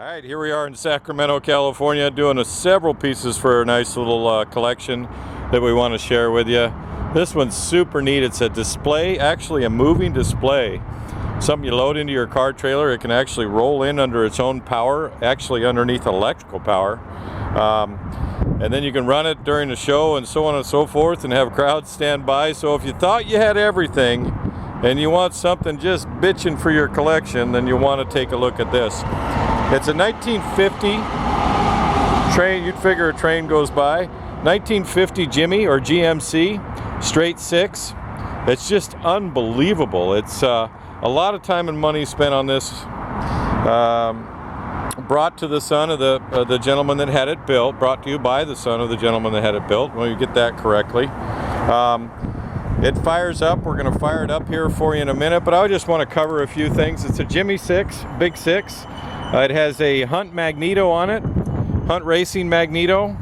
Alright, here we are in Sacramento, California, doing several pieces for a nice little collection that we want to share with you. This one's super neat. It's a display, actually a moving display. Something you load into your car trailer. It can actually roll in under its own power, actually underneath electrical power. And then you can run it during the show and so on and so forth and have crowds stand by. So if you thought you had everything and you want something just bitching for your collection, then you want to take a look at this. It's a 1950 train. You'd figure a train goes by. 1950 Jimmy or GMC, straight six. It's just unbelievable. It's a lot of time and money spent on this. Brought to the son of the gentleman that had it built. Brought to you by the son of the gentleman that had it built. Well, you get that correctly. It fires up. We're going to fire it up here for you in a minute, but I just want to cover a few things. It's a Jimmy 6, big 6. It has a Hunt magneto on it, Hunt racing magneto.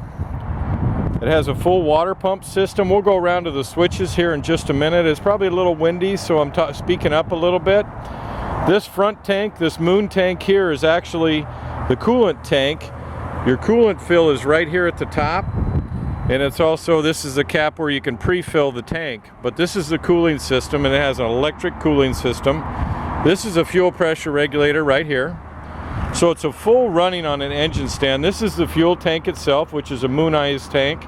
It has a full water pump system. We'll go around to the switches here in just a minute. It's probably a little windy, so I'm speaking up a little bit. This front tank, this moon tank here, is actually the coolant tank. Your coolant fill is right here at the top. And it's also, this is a cap where you can pre-fill the tank. But this is the cooling system, and it has an electric cooling system. This is a fuel pressure regulator right here. So it's a full running on an engine stand. This is the fuel tank itself, which is a moonized tank,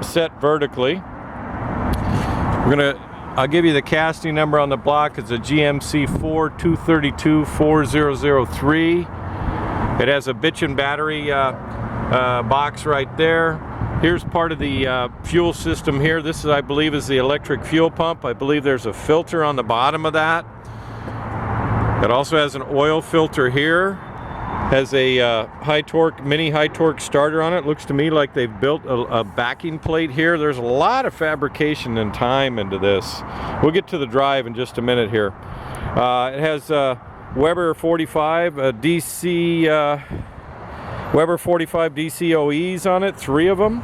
set vertically. I'll give you the casting number on the block. It's a GMC 4232403. It has a bitchin' battery box right there. Here's part of the fuel system here. This is, I believe, is the electric fuel pump. I believe there's a filter on the bottom of that. It also has an oil filter here. Has a mini high torque starter on it. Looks to me like they've built a backing plate here. There's a lot of fabrication and time into this. We'll get to the drive in just a minute here. It has Weber 45 DC Weber 45 DC OEs on it, 3 of them.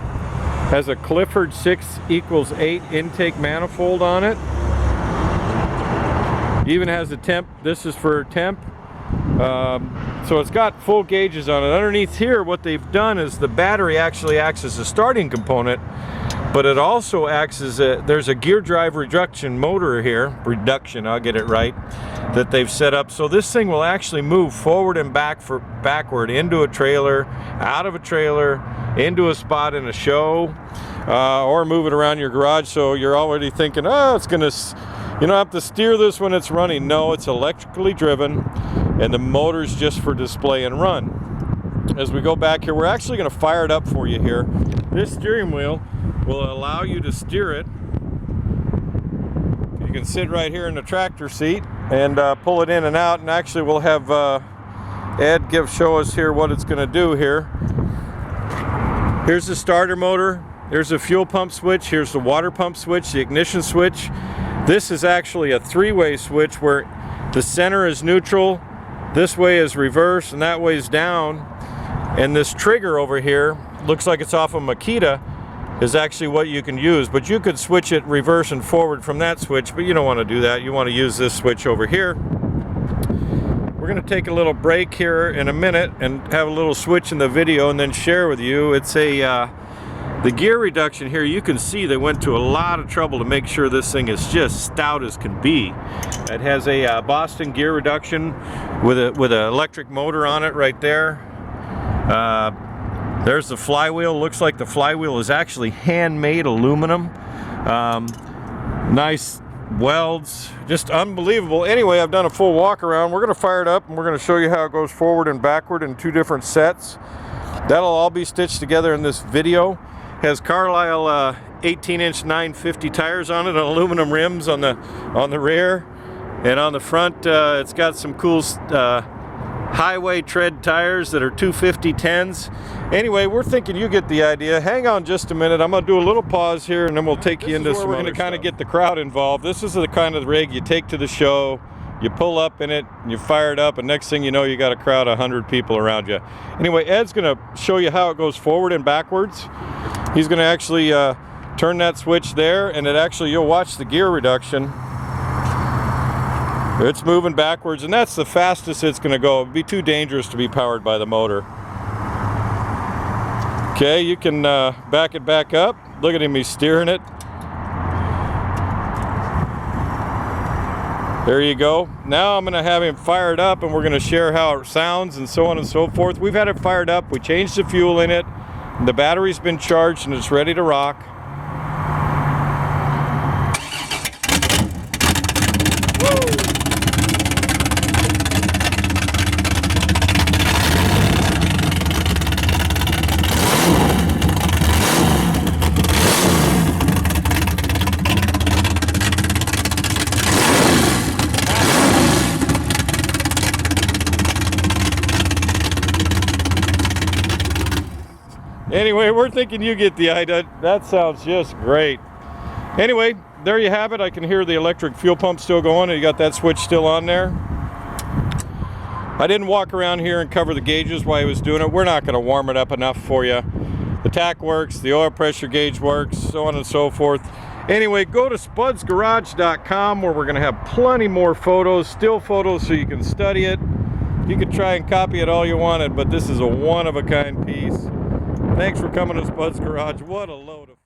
Has a Clifford 6=8 intake manifold on it. Even has a temp. This is for temp. So it's got full gauges on it. Underneath here, what they've done is the battery actually acts as a starting component, but it also acts as there's a gear drive reduction motor here. I'll get it right. That they've set up. So this thing will actually move forward and backward into a trailer, out of a trailer, into a spot in a show, or move it around your garage. So you're already thinking, oh, it's gonna, you don't have to steer this when it's running. No, it's electrically driven, and the motor's just for display and run. As we go back here, we're actually going to fire it up for you here. This steering wheel will allow you to steer it. You can sit right here in the tractor seat and pull it in and out, and actually we'll have Ed show us here what it's going to do here. Here's the starter motor. There's the fuel pump switch. Here's the water pump switch, the ignition switch. This is actually a 3-way switch where the center is neutral, this way is reverse, and that way is down. And this trigger over here, looks like it's off of Makita, is actually what you can use. But you could switch it reverse and forward from that switch, but you don't want to do that. You want to use this switch over here. We're going to take a little break here in a minute and have a little switch in the video and then share with you. It's the gear reduction here, you can see they went to a lot of trouble to make sure this thing is just stout as can be. It has a Boston gear reduction with an electric motor on it right there. There's the flywheel. Looks like the flywheel is actually handmade aluminum. Nice welds, just unbelievable. Anyway, I've done a full walk around. We're going to fire it up and we're going to show you how it goes forward and backward in 2 different sets. That'll all be stitched together in this video. Has Carlisle 18-inch 950 tires on it, aluminum rims on the rear, and on the front it's got some cool highway tread tires that are 250 10s. Anyway, we're thinking you get the idea. Hang on just a minute. I'm going to do a little pause here, and then we'll take you into some. We're going to kind of get the crowd involved. This is the kind of rig you take to the show. You pull up in it, and you fire it up, and next thing you know, you got a crowd of 100 people around you. Anyway, Ed's going to show you how it goes forward and backwards. He's going to actually turn that switch there, and you'll watch the gear reduction. It's moving backwards, and that's the fastest it's going to go. It'd be too dangerous to be powered by the motor. Okay, you can back it back up. Look at him, he's steering it. There you go. Now I'm going to have him fired up, and we're going to share how it sounds and so on and so forth. We've had it fired up. We changed the fuel in it. The battery's been charged, and it's ready to rock. Anyway, we're thinking you get the idea. That sounds just great. Anyway, there you have it. I can hear the electric fuel pump still going, and you got that switch still on there. I didn't walk around here and cover the gauges while he was doing it. We're not going to warm it up enough for you. The tach works, the oil pressure gauge works, so on and so forth. Anyway, go to spudsgarage.com, where we're going to have plenty more photos, still photos, so you can study it. You could try and copy it all you wanted, but this is a one-of-a-kind piece. Thanks for coming to Spud's Garage. What a load of